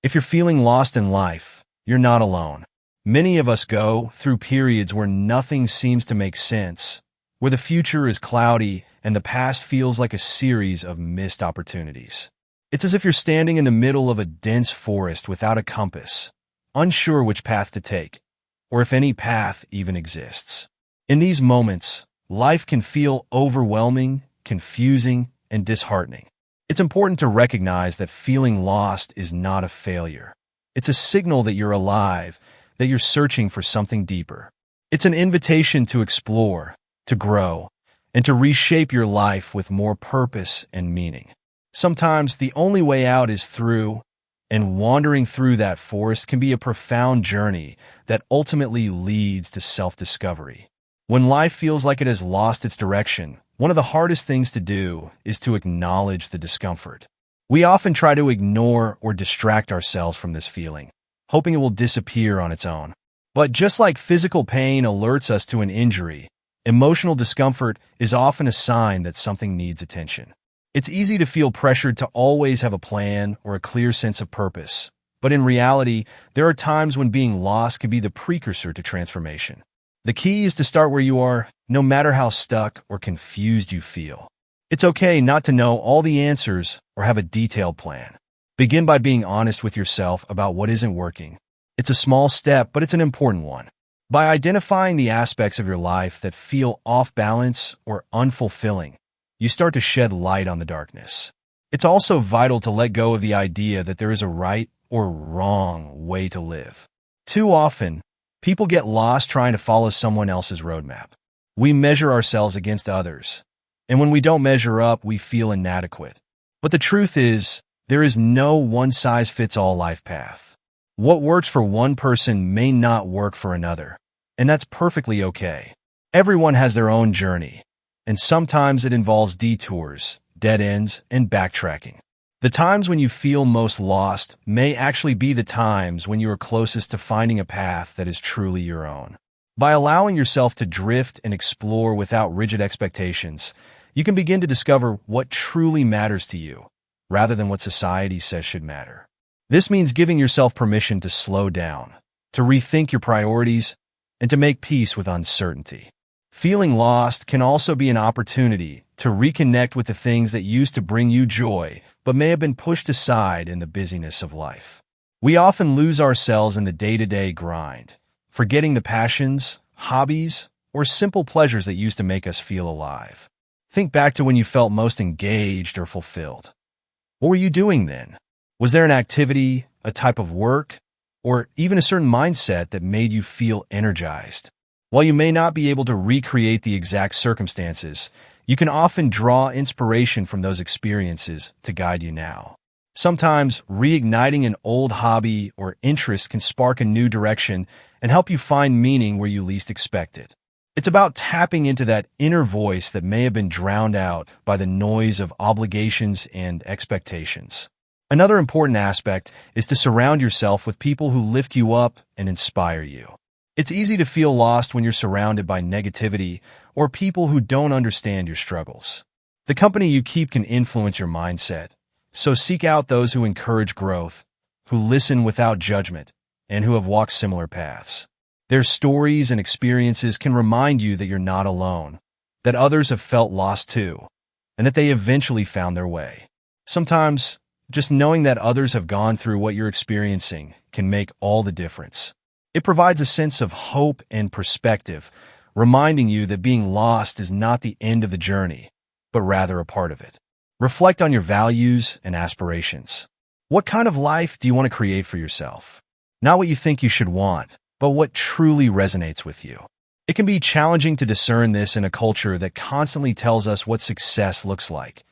If you're feeling lost in life, you're not alone. Many of us go through periods where nothing seems to make sense, where the future is cloudy and the past feels like a series of missed opportunities. It's as if you're standing in the middle of a dense forest without a compass, unsure which path to take, or if any path even exists. In these moments, life can feel overwhelming, confusing, and disheartening. It's important to recognize that feeling lost is not a failure. It's a signal that you're alive, that you're searching for something deeper. It's an invitation to explore, to grow, and to reshape your life with more purpose and meaning. Sometimes the only way out is through, and wandering through that forest can be a profound journey that ultimately leads to self-discovery. When life feels like it has lost its direction, one of the hardest things to do is to acknowledge the discomfort. We often try to ignore or distract ourselves from this feeling, hoping it will disappear on its own. But just like physical pain alerts us to an injury, emotional discomfort is often a sign that something needs attention. It's easy to feel pressured to always have a plan or a clear sense of purpose, but in reality, there are times when being lost can be the precursor to transformation. The key is to start where you are, no matter how stuck or confused you feel. It's okay not to know all the answers or have a detailed plan. Begin by being honest with yourself about what isn't working. It's a small step, but it's an important one. By identifying the aspects of your life that feel off balance or unfulfilling, you start to shed light on the darkness. It's also vital to let go of the idea that there is a right or wrong way to live. Too often, people get lost trying to follow someone else's roadmap. We measure ourselves against others, and when we don't measure up, we feel inadequate. But the truth is, there is no one-size-fits-all life path. What works for one person may not work for another, and that's perfectly okay. Everyone has their own journey, and sometimes it involves detours, dead ends, and backtracking. The times when you feel most lost may actually be the times when you are closest to finding a path that is truly your own. By allowing yourself to drift and explore without rigid expectations, you can begin to discover what truly matters to you, rather than what society says should matter. This means giving yourself permission to slow down, to rethink your priorities, and to make peace with uncertainty. Feeling lost can also be an opportunity to reconnect with the things that used to bring you joy, but may have been pushed aside in the busyness of life. We often lose ourselves in the day-to-day grind, forgetting the passions, hobbies, or simple pleasures that used to make us feel alive. Think back to when you felt most engaged or fulfilled. What were you doing then? Was there an activity, a type of work, or even a certain mindset that made you feel energized? While you may not be able to recreate the exact circumstances, you can often draw inspiration from those experiences to guide you now. Sometimes reigniting an old hobby or interest can spark a new direction and help you find meaning where you least expect it. It's about tapping into that inner voice that may have been drowned out by the noise of obligations and expectations. Another important aspect is to surround yourself with people who lift you up and inspire you. It's easy to feel lost when you're surrounded by negativity or people who don't understand your struggles. The company you keep can influence your mindset, so seek out those who encourage growth, who listen without judgment, and who have walked similar paths. Their stories and experiences can remind you that you're not alone, that others have felt lost too, and that they eventually found their way. Sometimes, just knowing that others have gone through what you're experiencing can make all the difference. It provides a sense of hope and perspective, reminding you that being lost is not the end of the journey, but rather a part of it. Reflect on your values and aspirations. What kind of life do you want to create for yourself? Not what you think you should want, but what truly resonates with you. It can be challenging to discern this in a culture that constantly tells us what success looks like,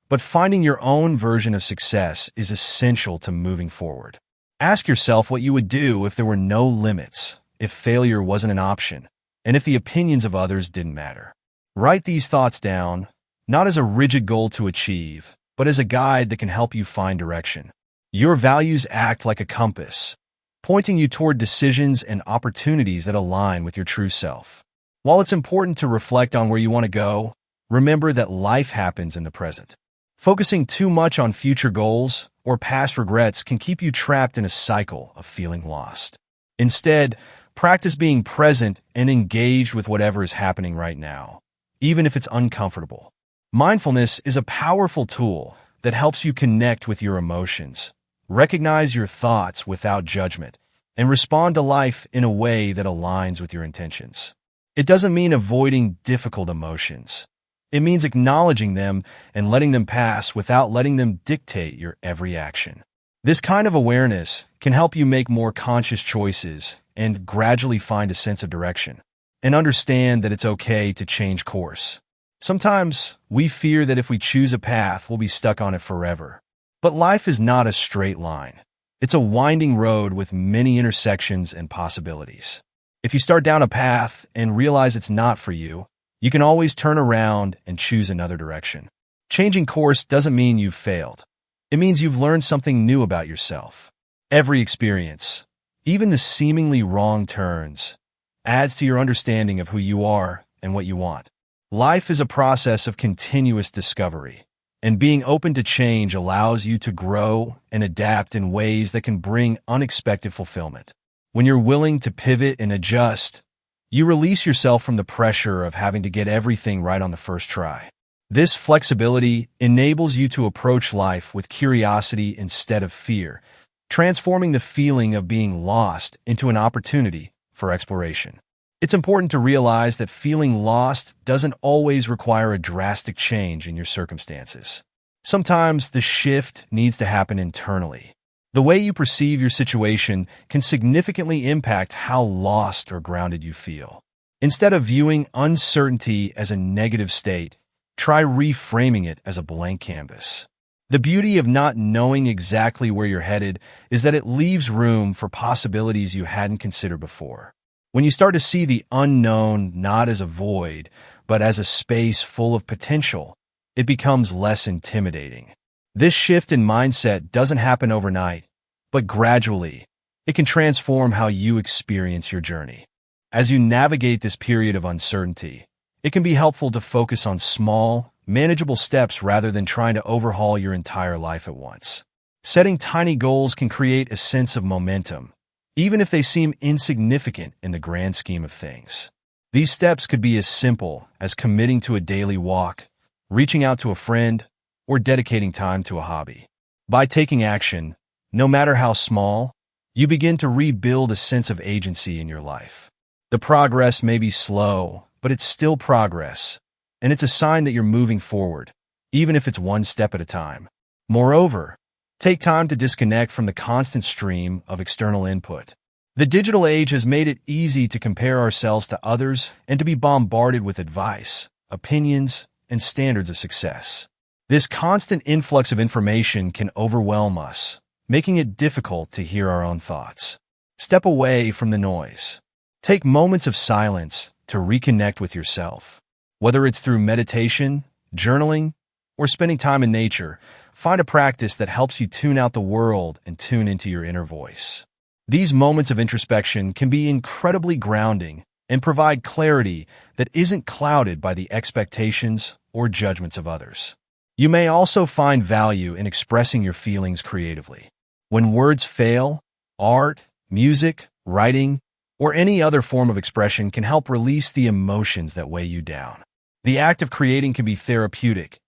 but finding your own version of success is essential to moving forward. Ask yourself what you would do if there were no limits, if failure wasn't an option, and if the opinions of others didn't matter. Write these thoughts down, not as a rigid goal to achieve, but as a guide that can help you find direction. Your values act like a compass, pointing you toward decisions and opportunities that align with your true self. While it's important to reflect on where you want to go, remember that life happens in the present. Focusing too much on future goals or past regrets can keep you trapped in a cycle of feeling lost. Instead, practice being present and engaged with whatever is happening right now, even if it's uncomfortable. Mindfulness is a powerful tool that helps you connect with your emotions, recognize your thoughts without judgment, and respond to life in a way that aligns with your intentions. It doesn't mean avoiding difficult emotions. It means acknowledging them and letting them pass without letting them dictate your every action. This kind of awareness can help you make more conscious choices and gradually find a sense of direction, and understand that it's okay to change course. Sometimes we fear that if we choose a path, we'll be stuck on it forever. But life is not a straight line. It's a winding road with many intersections and possibilities. If you start down a path and realize it's not for you, you can always turn around and choose another direction. Changing course doesn't mean you've failed. It means you've learned something new about yourself. Every experience, even the seemingly wrong turns, adds to your understanding of who you are and what you want. Life is a process of continuous discovery, and being open to change allows you to grow and adapt in ways that can bring unexpected fulfillment. When you're willing to pivot and adjust, you release yourself from the pressure of having to get everything right on the first try. This flexibility enables you to approach life with curiosity instead of fear, transforming the feeling of being lost into an opportunity for exploration. It's important to realize that feeling lost doesn't always require a drastic change in your circumstances. Sometimes the shift needs to happen internally. The way you perceive your situation can significantly impact how lost or grounded you feel. Instead of viewing uncertainty as a negative state, try reframing it as a blank canvas. The beauty of not knowing exactly where you're headed is that it leaves room for possibilities you hadn't considered before. When you start to see the unknown not as a void, but as a space full of potential, it becomes less intimidating. This shift in mindset doesn't happen overnight, but gradually, it can transform how you experience your journey. As you navigate this period of uncertainty, it can be helpful to focus on small, manageable steps rather than trying to overhaul your entire life at once. Setting tiny goals can create a sense of momentum, even if they seem insignificant in the grand scheme of things. These steps could be as simple as committing to a daily walk, reaching out to a friend, or dedicating time to a hobby. By taking action, no matter how small, you begin to rebuild a sense of agency in your life. The progress may be slow, but it's still progress, and it's a sign that you're moving forward, even if it's one step at a time. Moreover, take time to disconnect from the constant stream of external input. The digital age has made it easy to compare ourselves to others and to be bombarded with advice, opinions, and standards of success. This constant influx of information can overwhelm us, making it difficult to hear our own thoughts. Step away from the noise. Take moments of silence to reconnect with yourself. Whether it's through meditation, journaling, or spending time in nature, find a practice that helps you tune out the world and tune into your inner voice. These moments of introspection can be incredibly grounding and provide clarity that isn't clouded by the expectations or judgments of others. You may also find value in expressing your feelings creatively. When words fail, art, music, writing, or any other form of expression can help release the emotions that weigh you down. The act of creating can be therapeutic.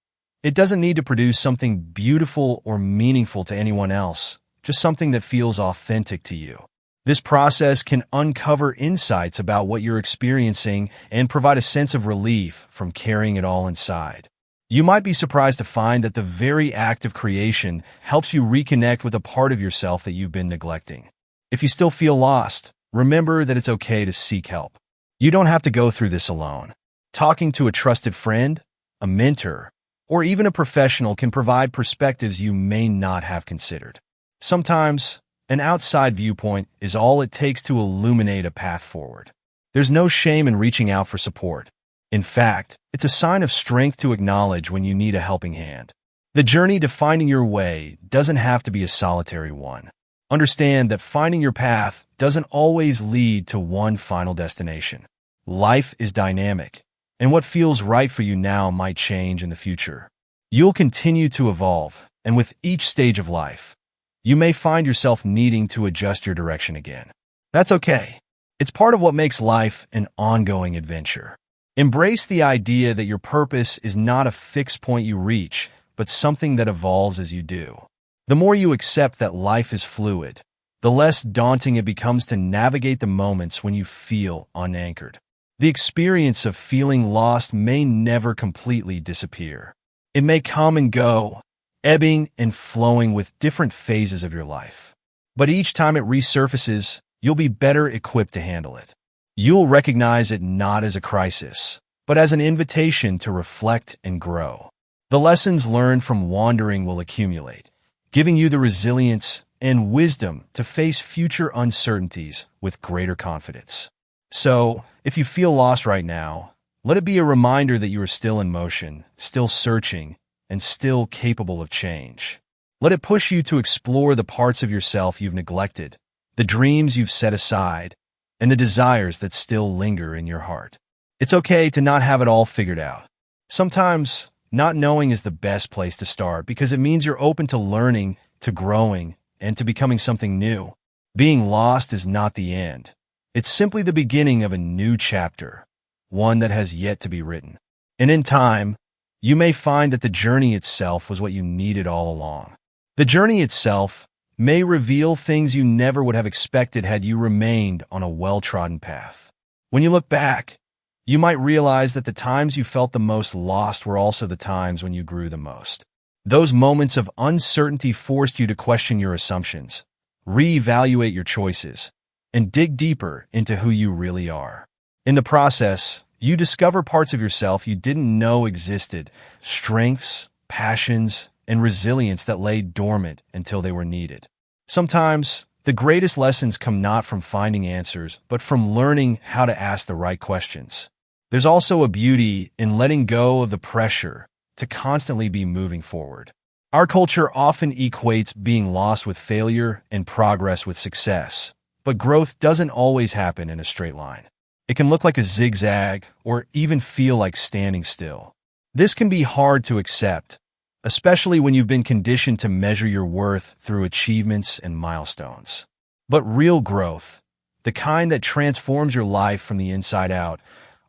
It doesn't need to produce something beautiful or meaningful to anyone else, just something that feels authentic to you. This process can uncover insights about what you're experiencing and provide a sense of relief from carrying it all inside. You might be surprised to find that the very act of creation helps you reconnect with a part of yourself that you've been neglecting. If you still feel lost, remember that it's okay to seek help. You don't have to go through this alone. Talking to a trusted friend, a mentor, or even a professional can provide perspectives you may not have considered. Sometimes, an outside viewpoint is all it takes to illuminate a path forward. There's no shame in reaching out for support. In fact, it's a sign of strength to acknowledge when you need a helping hand. The journey to finding your way doesn't have to be a solitary one. Understand that finding your path doesn't always lead to one final destination. Life is dynamic, and what feels right for you now might change in the future. You'll continue to evolve, And with each stage of life, you may find yourself needing to adjust your direction again. That's okay. It's part of what makes life an ongoing adventure. Embrace the idea that your purpose is not a fixed point you reach, but something that evolves as you do. The more you accept that life is fluid, the less daunting it becomes to navigate the moments when you feel unanchored. The experience of feeling lost may never completely disappear. It may come and go, ebbing and flowing with different phases of your life. But each time it resurfaces, you'll be better equipped to handle it. You'll recognize it not as a crisis, but as an invitation to reflect and grow. The lessons learned from wandering will accumulate, giving you the resilience and wisdom to face future uncertainties with greater confidence. So, if you feel lost right now, let it be a reminder that you are still in motion, still searching, and still capable of change. Let it push you to explore the parts of yourself you've neglected, the dreams you've set aside, and the desires that still linger in your heart. It's okay to not have it all figured out. Sometimes, not knowing is the best place to start because it means you're open to learning, to growing, and to becoming something new. Being lost is not the end. It's simply the beginning of a new chapter, one that has yet to be written. And in time, you may find that the journey itself was what you needed all along. The journey itself may reveal things you never would have expected had you remained on a well-trodden path. When you look back, you might realize that the times you felt the most lost were also the times when you grew the most. Those moments of uncertainty forced you to question your assumptions, reevaluate your choices, and dig deeper into who you really are. In the process, you discover parts of yourself you didn't know existed, strengths, passions, and resilience that lay dormant until they were needed. Sometimes, the greatest lessons come not from finding answers, but from learning how to ask the right questions. There's also a beauty in letting go of the pressure to constantly be moving forward. Our culture often equates being lost with failure and progress with success, but growth doesn't always happen in a straight line. It can look like a zigzag or even feel like standing still. This can be hard to accept, especially when you've been conditioned to measure your worth through achievements and milestones. But real growth, the kind that transforms your life from the inside out,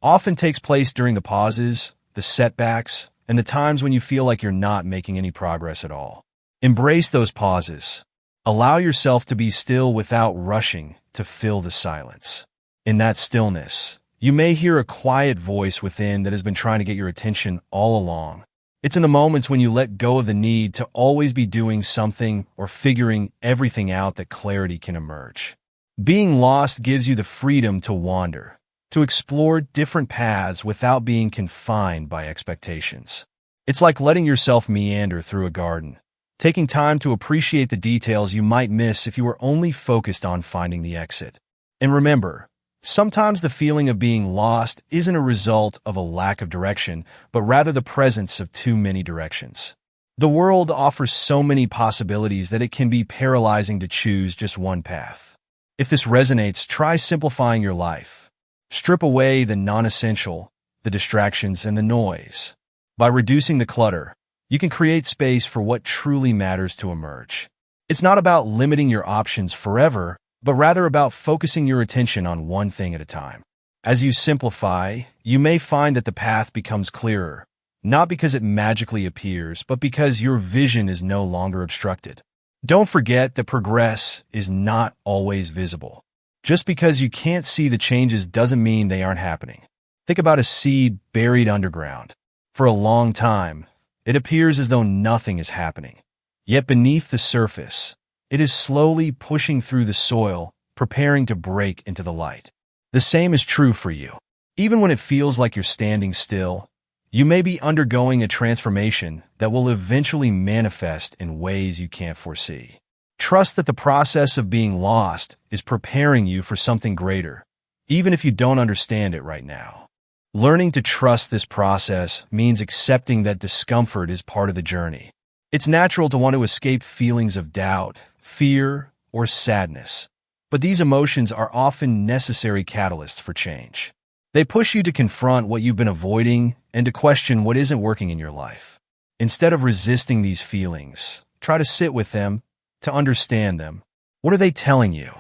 often takes place during the pauses, the setbacks, and the times when you feel like you're not making any progress at all. Embrace those pauses. Allow yourself to be still without rushing to fill the silence. In that stillness, you may hear a quiet voice within that has been trying to get your attention all along. It's in the moments when you let go of the need to always be doing something or figuring everything out that clarity can emerge. Being lost gives you the freedom to wander, to explore different paths without being confined by expectations. It's like letting yourself meander through a garden, taking time to appreciate the details you might miss if you were only focused on finding the exit. And remember, sometimes the feeling of being lost isn't a result of a lack of direction, but rather the presence of too many directions. The world offers so many possibilities that it can be paralyzing to choose just one path. If this resonates, try simplifying your life. Strip away the non-essential, the distractions, and the noise. By reducing the clutter, you can create space for what truly matters to emerge. It's not about limiting your options forever, but rather about focusing your attention on one thing at a time. As you simplify, you may find that the path becomes clearer, not because it magically appears, but because your vision is no longer obstructed. Don't forget that progress is not always visible. Just because you can't see the changes doesn't mean they aren't happening. Think about a seed buried underground. For a long time, it appears as though nothing is happening. Yet beneath the surface, it is slowly pushing through the soil, preparing to break into the light. The same is true for you. Even when it feels like you're standing still, you may be undergoing a transformation that will eventually manifest in ways you can't foresee. Trust that the process of being lost is preparing you for something greater, even if you don't understand it right now. Learning to trust this process means accepting that discomfort is part of the journey. It's natural to want to escape feelings of doubt, fear, or sadness, but these emotions are often necessary catalysts for change. They push you to confront what you've been avoiding and to question what isn't working in your life. Instead of resisting these feelings, try to sit with them, to understand them. What are they telling you?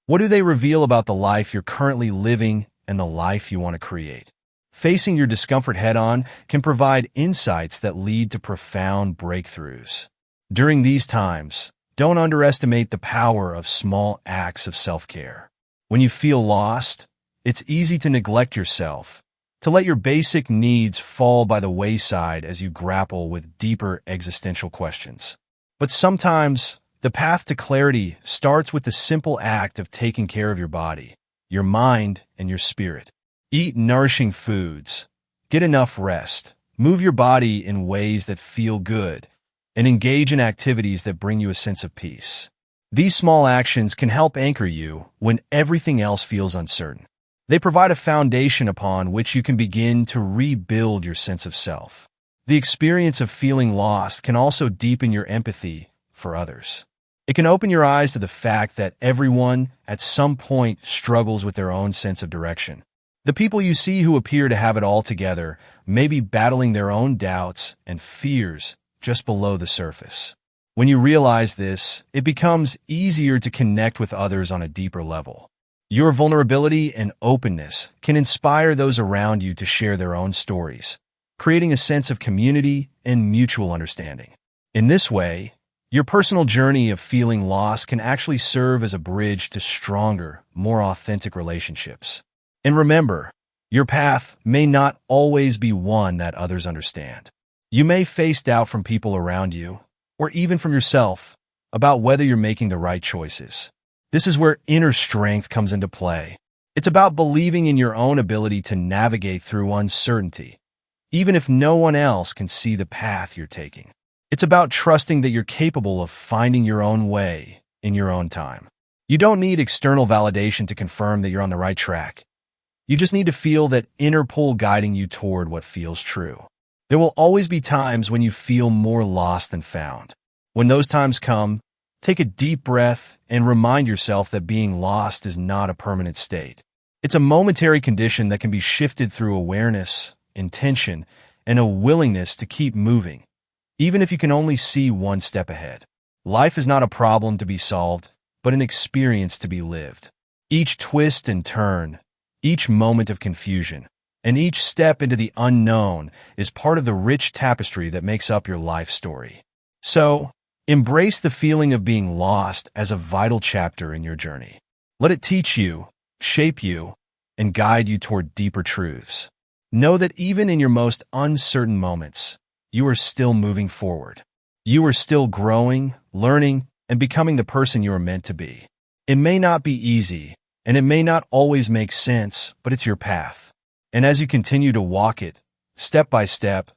What do they reveal about the life you're currently living and the life you want to create? Facing your discomfort head-on can provide insights that lead to profound breakthroughs. During these times, don't underestimate the power of small acts of self-care. When you feel lost, it's easy to neglect yourself, to let your basic needs fall by the wayside as you grapple with deeper existential questions. But sometimes, the path to clarity starts with the simple act of taking care of your body, your mind, and your spirit. Eat nourishing foods, get enough rest, move your body in ways that feel good, and engage in activities that bring you a sense of peace. These small actions can help anchor you when everything else feels uncertain. They provide a foundation upon which you can begin to rebuild your sense of self. The experience of feeling lost can also deepen your empathy for others. It can open your eyes to the fact that everyone, at some point, struggles with their own sense of direction. The people you see who appear to have it all together may be battling their own doubts and fears just below the surface. When you realize this, it becomes easier to connect with others on a deeper level. Your vulnerability and openness can inspire those around you to share their own stories, creating a sense of community and mutual understanding. In this way, your personal journey of feeling lost can actually serve as a bridge to stronger, more authentic relationships. And remember, your path may not always be one that others understand. You may face doubt from people around you, or even from yourself, about whether you're making the right choices. This is where inner strength comes into play. It's about believing in your own ability to navigate through uncertainty, even if no one else can see the path you're taking. It's about trusting that you're capable of finding your own way in your own time. You don't need external validation to confirm that you're on the right track. You just need to feel that inner pull guiding you toward what feels true. There will always be times when you feel more lost than found. When those times come, take a deep breath and remind yourself that being lost is not a permanent state. It's a momentary condition that can be shifted through awareness, intention, and a willingness to keep moving, even if you can only see one step ahead. Life is not a problem to be solved, but an experience to be lived. Each twist and turn, each moment of confusion, and each step into the unknown is part of the rich tapestry that makes up your life story. So, embrace the feeling of being lost as a vital chapter in your journey. Let it teach you, shape you, and guide you toward deeper truths. Know that even in your most uncertain moments, you are still moving forward. You are still growing, learning, and becoming the person you are meant to be. It may not be easy, and it may not always make sense, but it's your path. And as you continue to walk it, step by step,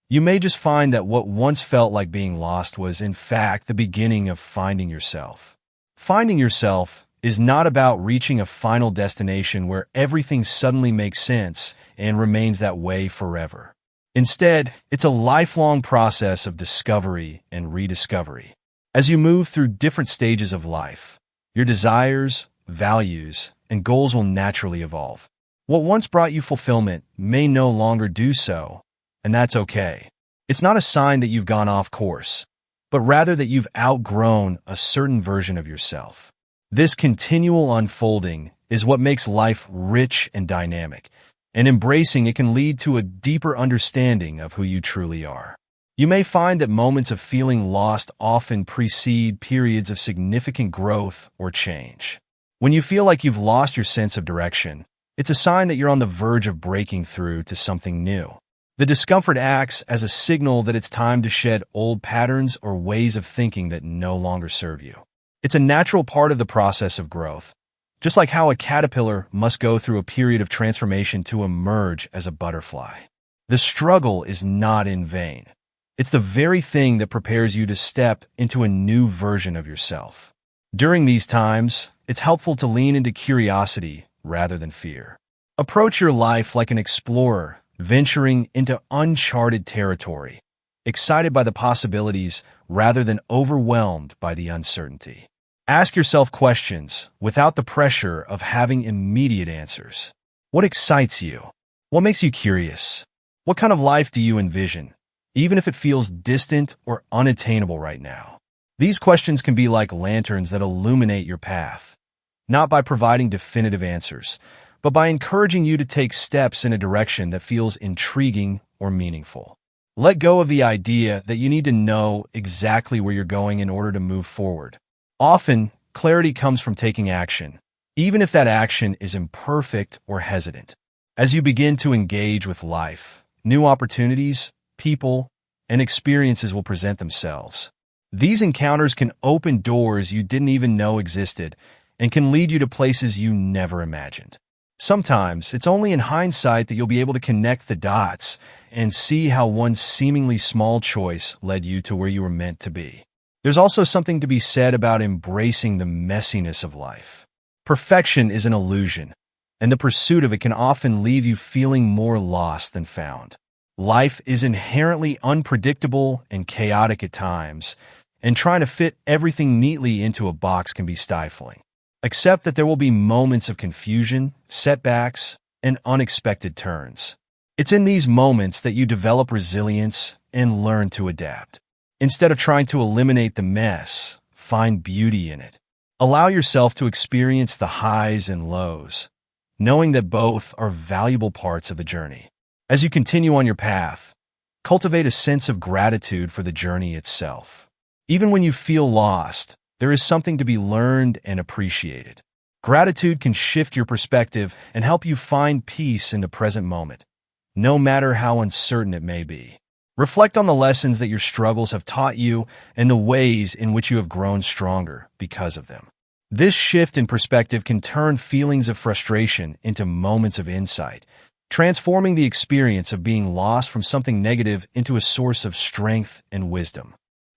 you may just find that what once felt like being lost was, in fact, the beginning of finding yourself. Finding yourself is not about reaching a final destination where everything suddenly makes sense and remains that way forever. Instead, it's a lifelong process of discovery and rediscovery. As you move through different stages of life, your desires, values, and goals will naturally evolve. What once brought you fulfillment may no longer do so, and that's okay. It's not a sign that you've gone off course, but rather that you've outgrown a certain version of yourself. This continual unfolding is what makes life rich and dynamic, and embracing it can lead to a deeper understanding of who you truly are. You may find that moments of feeling lost often precede periods of significant growth or change. When you feel like you've lost your sense of direction, it's a sign that you're on the verge of breaking through to something new. The discomfort acts as a signal that it's time to shed old patterns or ways of thinking that no longer serve you. It's a natural part of the process of growth, just like how a caterpillar must go through a period of transformation to emerge as a butterfly. The struggle is not in vain. It's the very thing that prepares you to step into a new version of yourself. During these times, it's helpful to lean into curiosity rather than fear. Approach your life like an explorer, venturing into uncharted territory, excited by the possibilities rather than overwhelmed by the uncertainty. Ask yourself questions without the pressure of having immediate answers. What excites you? What makes you curious? What kind of life do you envision, even if it feels distant or unattainable right now? These questions can be like lanterns that illuminate your path, not by providing definitive answers, but by encouraging you to take steps in a direction that feels intriguing or meaningful. Let go of the idea that you need to know exactly where you're going in order to move forward. Often, clarity comes from taking action, even if that action is imperfect or hesitant. As you begin to engage with life, new opportunities, people, and experiences will present themselves. These encounters can open doors you didn't even know existed and can lead you to places you never imagined. Sometimes, it's only in hindsight that you'll be able to connect the dots and see how one seemingly small choice led you to where you were meant to be. There's also something to be said about embracing the messiness of life. Perfection is an illusion, and the pursuit of it can often leave you feeling more lost than found. Life is inherently unpredictable and chaotic at times, and trying to fit everything neatly into a box can be stifling. Accept that there will be moments of confusion, setbacks, and unexpected turns. It's in these moments that you develop resilience and learn to adapt. Instead of trying to eliminate the mess, find beauty in it. Allow yourself to experience the highs and lows, knowing that both are valuable parts of the journey. As you continue on your path, cultivate a sense of gratitude for the journey itself. Even when you feel lost, there is something to be learned and appreciated. Gratitude can shift your perspective and help you find peace in the present moment, no matter how uncertain it may be. Reflect on the lessons that your struggles have taught you and the ways in which you have grown stronger because of them. This shift in perspective can turn feelings of frustration into moments of insight, transforming the experience of being lost from something negative into a source of strength and wisdom.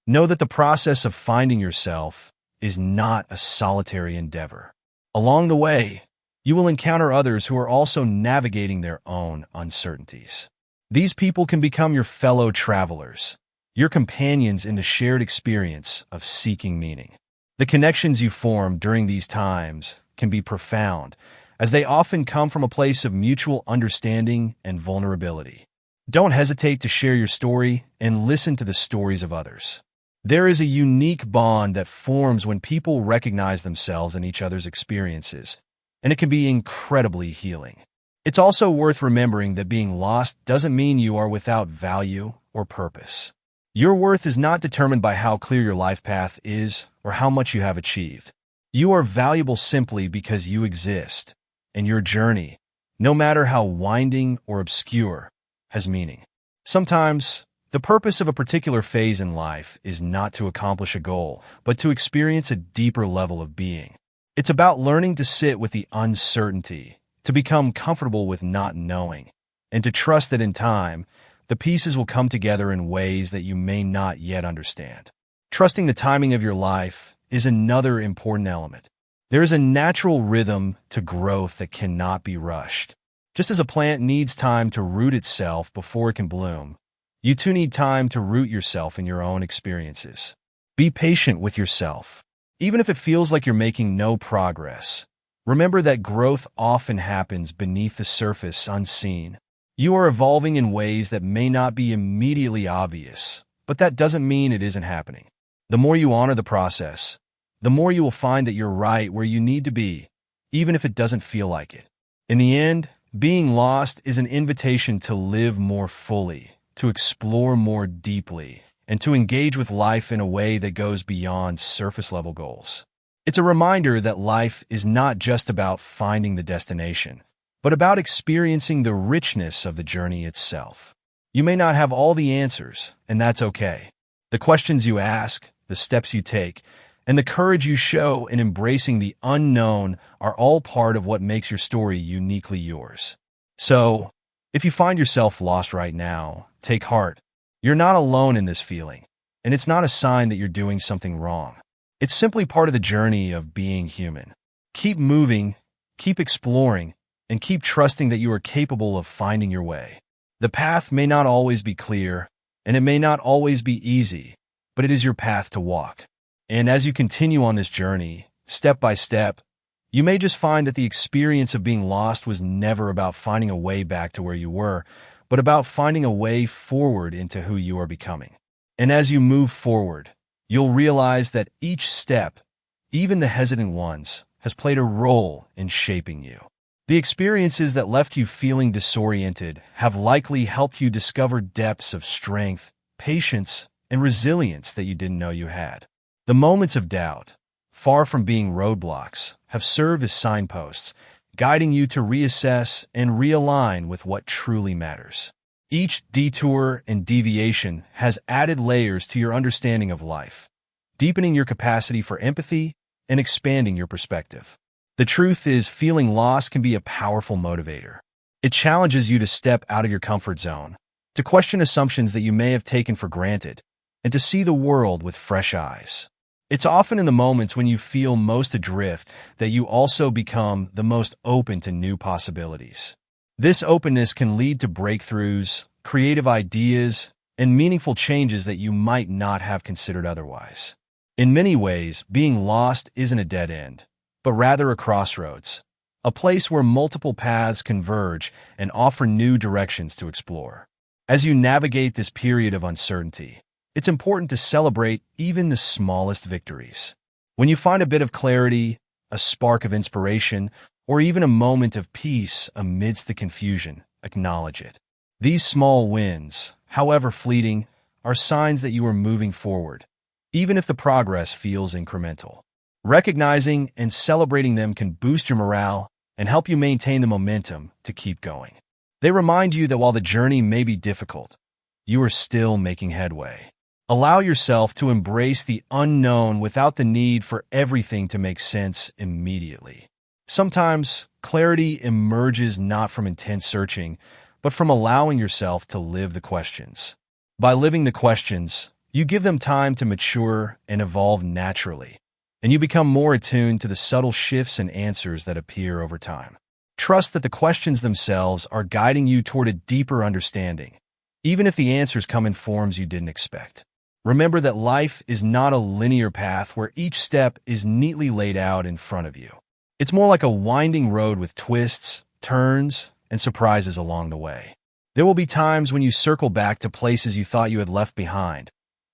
Know that the process of finding yourself is not a solitary endeavor. Along the way, you will encounter others who are also navigating their own uncertainties. These people can become your fellow travelers, your companions in the shared experience of seeking meaning. The connections you form during these times can be profound, as they often come from a place of mutual understanding and vulnerability. Don't hesitate to share your story and listen to the stories of others. There is a unique bond that forms when people recognize themselves in each other's experiences, and it can be incredibly healing. It's also worth remembering that being lost doesn't mean you are without value or purpose. Your worth is not determined by how clear your life path is or how much you have achieved. You are valuable simply because you exist, and your journey, no matter how winding or obscure, has meaning. Sometimes, the purpose of a particular phase in life is not to accomplish a goal, but to experience a deeper level of being. It's about learning to sit with the uncertainty, to become comfortable with not knowing, and to trust that in time, the pieces will come together in ways that you may not yet understand. Trusting the timing of your life is another important element. There is a natural rhythm to growth that cannot be rushed. Just as a plant needs time to root itself before it can bloom, you too need time to root yourself in your own experiences. Be patient with yourself. Even if it feels like you're making no progress, remember that growth often happens beneath the surface unseen. You are evolving in ways that may not be immediately obvious, but that doesn't mean it isn't happening. The more you honor the process, the more you will find that you're right where you need to be, even if it doesn't feel like it. In the end, being lost is an invitation to live more fully, to explore more deeply, and to engage with life in a way that goes beyond surface-level goals. It's a reminder that life is not just about finding the destination, but about experiencing the richness of the journey itself. You may not have all the answers, and that's okay. The questions you ask, the steps you take, and the courage you show in embracing the unknown are all part of what makes your story uniquely yours. So, if you find yourself lost right now, take heart. You're not alone in this feeling, and it's not a sign that you're doing something wrong. It's simply part of the journey of being human. Keep moving, keep exploring, and keep trusting that you are capable of finding your way. The path may not always be clear, and it may not always be easy, but it is your path to walk. And as you continue on this journey, step by step, you may just find that the experience of being lost was never about finding a way back to where you were, but about finding a way forward into who you are becoming. And as you move forward, you'll realize that each step, even the hesitant ones, has played a role in shaping you. The experiences that left you feeling disoriented have likely helped you discover depths of strength, patience, and resilience that you didn't know you had. The moments of doubt, far from being roadblocks, have served as signposts, guiding you to reassess and realign with what truly matters. Each detour and deviation has added layers to your understanding of life, deepening your capacity for empathy and expanding your perspective. The truth is, feeling lost can be a powerful motivator. It challenges you to step out of your comfort zone, to question assumptions that you may have taken for granted, and to see the world with fresh eyes. It's often in the moments when you feel most adrift that you also become the most open to new possibilities. This openness can lead to breakthroughs, creative ideas, and meaningful changes that you might not have considered otherwise. In many ways, being lost isn't a dead end, but rather a crossroads, a place where multiple paths converge and offer new directions to explore. As you navigate this period of uncertainty, it's important to celebrate even the smallest victories. When you find a bit of clarity, a spark of inspiration, or even a moment of peace amidst the confusion, acknowledge it. These small wins, however fleeting, are signs that you are moving forward, even if the progress feels incremental. Recognizing and celebrating them can boost your morale and help you maintain the momentum to keep going. They remind you that while the journey may be difficult, you are still making headway. Allow yourself to embrace the unknown without the need for everything to make sense immediately. Sometimes, clarity emerges not from intense searching, but from allowing yourself to live the questions. By living the questions, you give them time to mature and evolve naturally, and you become more attuned to the subtle shifts and answers that appear over time. Trust that the questions themselves are guiding you toward a deeper understanding, even if the answers come in forms you didn't expect. Remember that life is not a linear path where each step is neatly laid out in front of you. It's more like a winding road with twists, turns, and surprises along the way. There will be times when you circle back to places you thought you had left behind,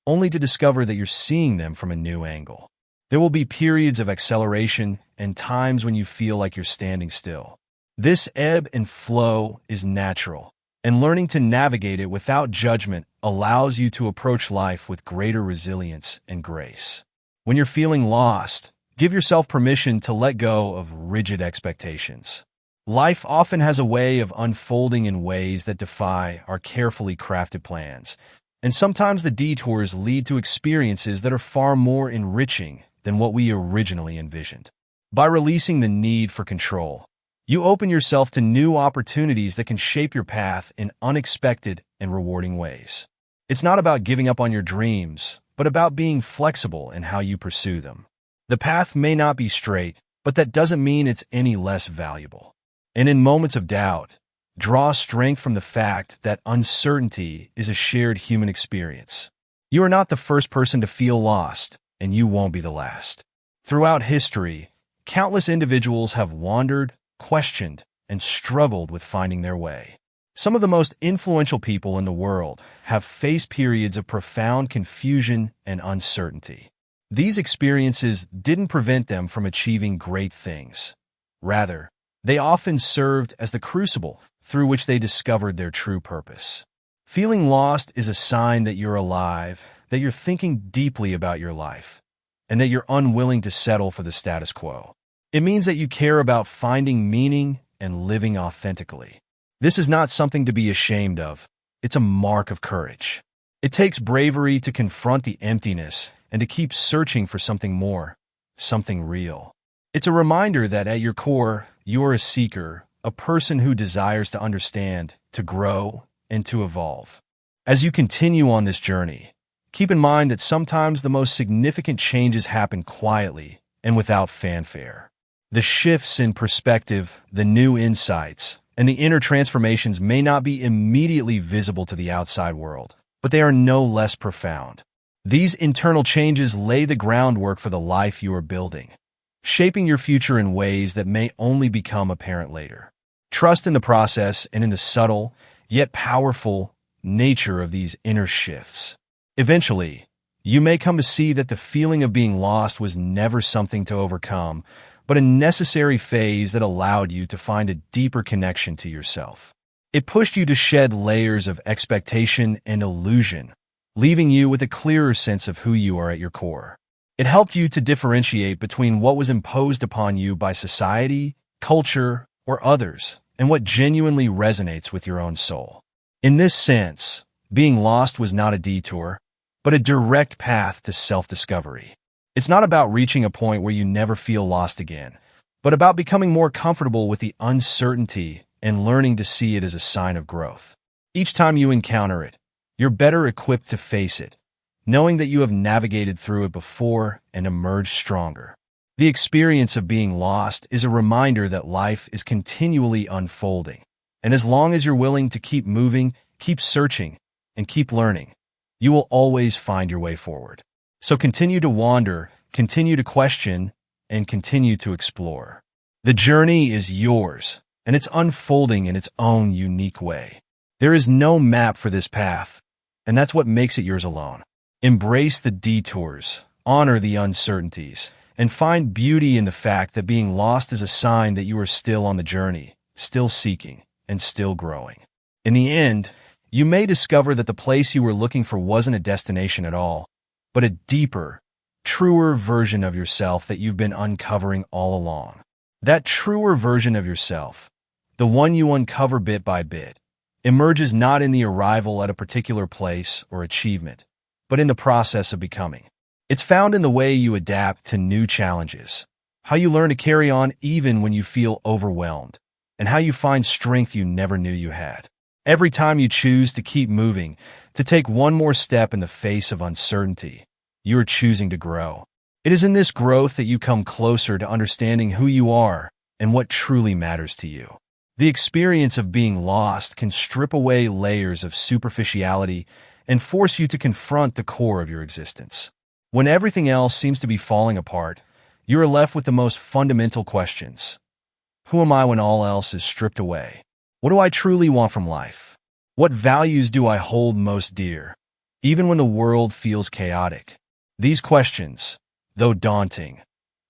only to discover that you're seeing them from a new angle. There will be periods of acceleration and times when you feel like you're standing still. This ebb and flow is natural, and learning to navigate it without judgment allows you to approach life with greater resilience and grace. When you're feeling lost, give yourself permission to let go of rigid expectations. Life often has a way of unfolding in ways that defy our carefully crafted plans, and sometimes the detours lead to experiences that are far more enriching than what we originally envisioned. By releasing the need for control, you open yourself to new opportunities that can shape your path in unexpected and rewarding ways. It's not about giving up on your dreams, but about being flexible in how you pursue them. The path may not be straight, but that doesn't mean it's any less valuable. And in moments of doubt, draw strength from the fact that uncertainty is a shared human experience. You are not the first person to feel lost, and you won't be the last. Throughout history, countless individuals have wandered, questioned, and struggled with finding their way. Some of the most influential people in the world have faced periods of profound confusion and uncertainty. These experiences didn't prevent them from achieving great things. Rather, they often served as the crucible through which they discovered their true purpose. Feeling lost is a sign that you're alive, that you're thinking deeply about your life, and that you're unwilling to settle for the status quo. It means that you care about finding meaning and living authentically. This is not something to be ashamed of. It's a mark of courage. It takes bravery to confront the emptiness and to keep searching for something more, something real. It's a reminder that at your core, you're a seeker, a person who desires to understand, to grow, and to evolve. As you continue on this journey, keep in mind that sometimes the most significant changes happen quietly and without fanfare. The shifts in perspective, the new insights, and the inner transformations may not be immediately visible to the outside world, but they are no less profound. These internal changes lay the groundwork for the life you are building, shaping your future in ways that may only become apparent later. Trust in the process and in the subtle, yet powerful, nature of these inner shifts. Eventually, you may come to see that the feeling of being lost was never something to overcome, but a necessary phase that allowed you to find a deeper connection to yourself. It pushed you to shed layers of expectation and illusion, leaving you with a clearer sense of who you are at your core. It helped you to differentiate between what was imposed upon you by society, culture, or others, and what genuinely resonates with your own soul. In this sense, being lost was not a detour, but a direct path to self-discovery. It's not about reaching a point where you never feel lost again, but about becoming more comfortable with the uncertainty and learning to see it as a sign of growth. Each time you encounter it, you're better equipped to face it, knowing that you have navigated through it before and emerged stronger. The experience of being lost is a reminder that life is continually unfolding, and as long as you're willing to keep moving, keep searching, and keep learning, you will always find your way forward. So continue to wander, continue to question, and continue to explore. The journey is yours, and it's unfolding in its own unique way. There is no map for this path, and that's what makes it yours alone. Embrace the detours, honor the uncertainties, and find beauty in the fact that being lost is a sign that you are still on the journey, still seeking, and still growing. In the end, you may discover that the place you were looking for wasn't a destination at all, but a deeper, truer version of yourself that you've been uncovering all along. That truer version of yourself, the one you uncover bit by bit, emerges not in the arrival at a particular place or achievement, but in the process of becoming. It's found in the way you adapt to new challenges, how you learn to carry on even when you feel overwhelmed, and how you find strength you never knew you had. Every time you choose to keep moving, to take one more step in the face of uncertainty, you are choosing to grow. It is in this growth that you come closer to understanding who you are and what truly matters to you. The experience of being lost can strip away layers of superficiality and force you to confront the core of your existence. When everything else seems to be falling apart, you are left with the most fundamental questions. Who am I when all else is stripped away? What do I truly want from life? What values do I hold most dear, even when the world feels chaotic? These questions, though daunting,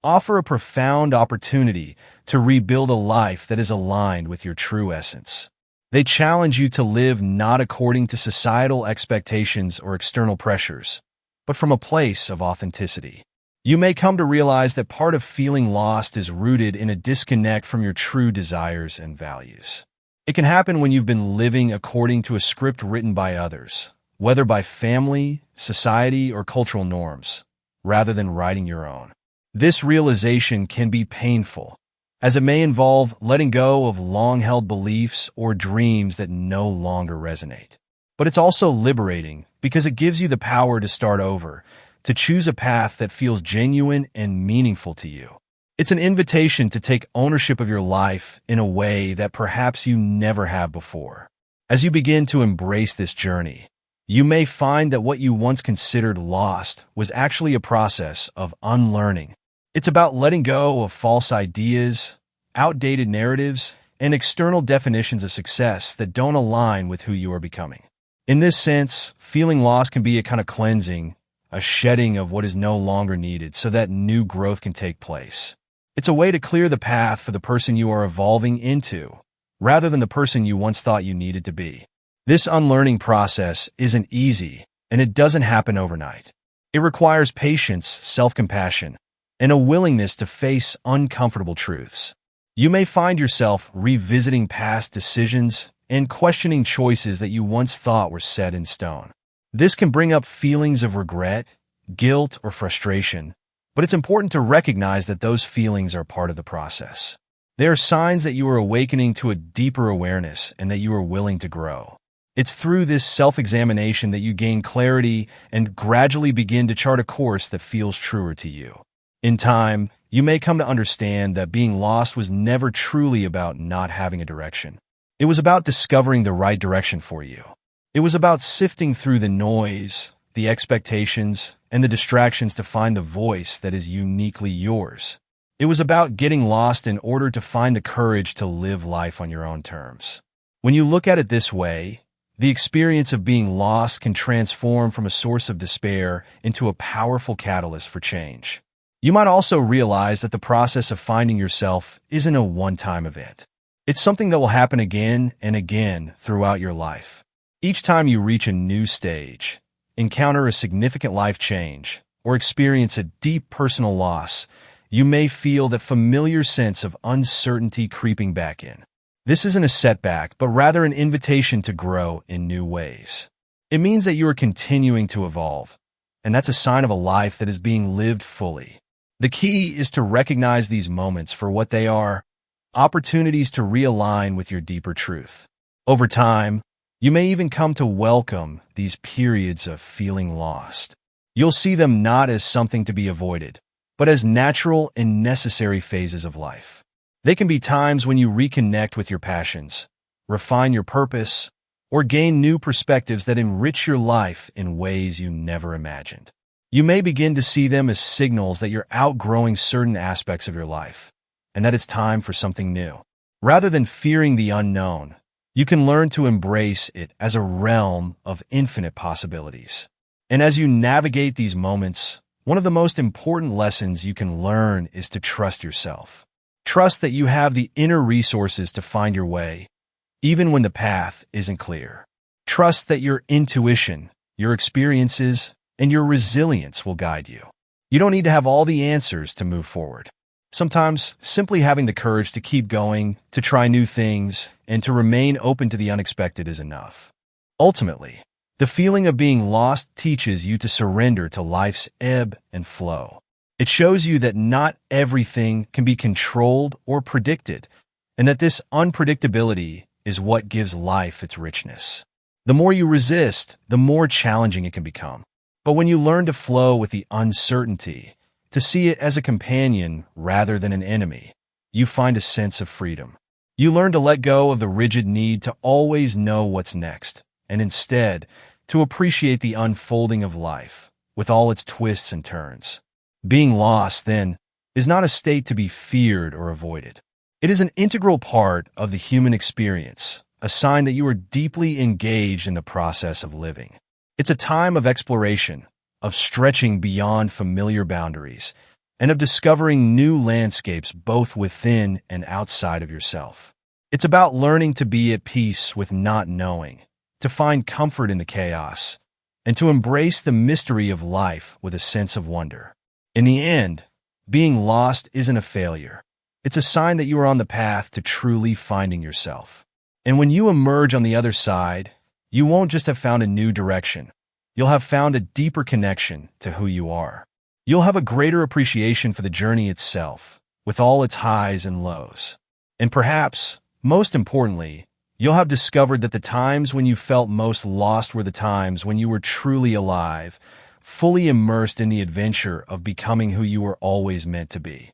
offer a profound opportunity to rebuild a life that is aligned with your true essence. They challenge you to live not according to societal expectations or external pressures, but from a place of authenticity. You may come to realize that part of feeling lost is rooted in a disconnect from your true desires and values. It can happen when you've been living according to a script written by others, whether by family, society, or cultural norms, rather than writing your own. This realization can be painful, as it may involve letting go of long-held beliefs or dreams that no longer resonate. But it's also liberating because it gives you the power to start over, to choose a path that feels genuine and meaningful to you. It's an invitation to take ownership of your life in a way that perhaps you never have before. As you begin to embrace this journey, you may find that what you once considered lost was actually a process of unlearning. It's about letting go of false ideas, outdated narratives, and external definitions of success that don't align with who you are becoming. In this sense, feeling lost can be a kind of cleansing, a shedding of what is no longer needed so that new growth can take place. It's a way to clear the path for the person you are evolving into, rather than the person you once thought you needed to be. This unlearning process isn't easy, and it doesn't happen overnight. It requires patience, self-compassion, and a willingness to face uncomfortable truths. You may find yourself revisiting past decisions and questioning choices that you once thought were set in stone. This can bring up feelings of regret, guilt, or frustration, but it's important to recognize that those feelings are part of the process. They are signs that you are awakening to a deeper awareness and that you are willing to grow. It's through this self-examination that you gain clarity and gradually begin to chart a course that feels truer to you. In time, you may come to understand that being lost was never truly about not having a direction. It was about discovering the right direction for you. It was about sifting through the noise, the expectations, and the distractions to find the voice that is uniquely yours. It was about getting lost in order to find the courage to live life on your own terms. When you look at it this way, The experience of being lost can transform from a source of despair into a powerful catalyst for change. You might also realize that the process of finding yourself isn't a one-time event. It's something that will happen again and again throughout your life. Each time you reach a new stage, encounter a significant life change, or experience a deep personal loss, you may feel that familiar sense of uncertainty creeping back in. This isn't a setback, but rather an invitation to grow in new ways. It means that you are continuing to evolve, and that's a sign of a life that is being lived fully. The key is to recognize these moments for what they are, opportunities to realign with your deeper truth. Over time, you may even come to welcome these periods of feeling lost. You'll see them not as something to be avoided, but as natural and necessary phases of life. They can be times when you reconnect with your passions, refine your purpose, or gain new perspectives that enrich your life in ways you never imagined. You may begin to see them as signals that you're outgrowing certain aspects of your life, and that it's time for something new. Rather than fearing the unknown, you can learn to embrace it as a realm of infinite possibilities. And as you navigate these moments, one of the most important lessons you can learn is to trust yourself. Trust that you have the inner resources to find your way, even when the path isn't clear. Trust that your intuition, your experiences, and your resilience will guide you. You don't need to have all the answers to move forward. Sometimes, simply having the courage to keep going, to try new things, and to remain open to the unexpected is enough. Ultimately, the feeling of being lost teaches you to surrender to life's ebb and flow. It shows you that not everything can be controlled or predicted, and that this unpredictability is what gives life its richness. The more you resist, the more challenging it can become. But when you learn to flow with the uncertainty, to see it as a companion rather than an enemy, you find a sense of freedom. You learn to let go of the rigid need to always know what's next, and instead, to appreciate the unfolding of life, with all its twists and turns. Being lost, then, is not a state to be feared or avoided. It is an integral part of the human experience, a sign that you are deeply engaged in the process of living. It's a time of exploration, of stretching beyond familiar boundaries, and of discovering new landscapes both within and outside of yourself. It's about learning to be at peace with not knowing, to find comfort in the chaos, and to embrace the mystery of life with a sense of wonder. In the end, being lost isn't a failure. It's a sign that you are on the path to truly finding yourself. And when you emerge on the other side, you won't just have found a new direction. You'll have found a deeper connection to who you are. You'll have a greater appreciation for the journey itself, with all its highs and lows. And perhaps, most importantly, you'll have discovered that the times when you felt most lost were the times when you were truly alive, fully immersed in the adventure of becoming who you were always meant to be.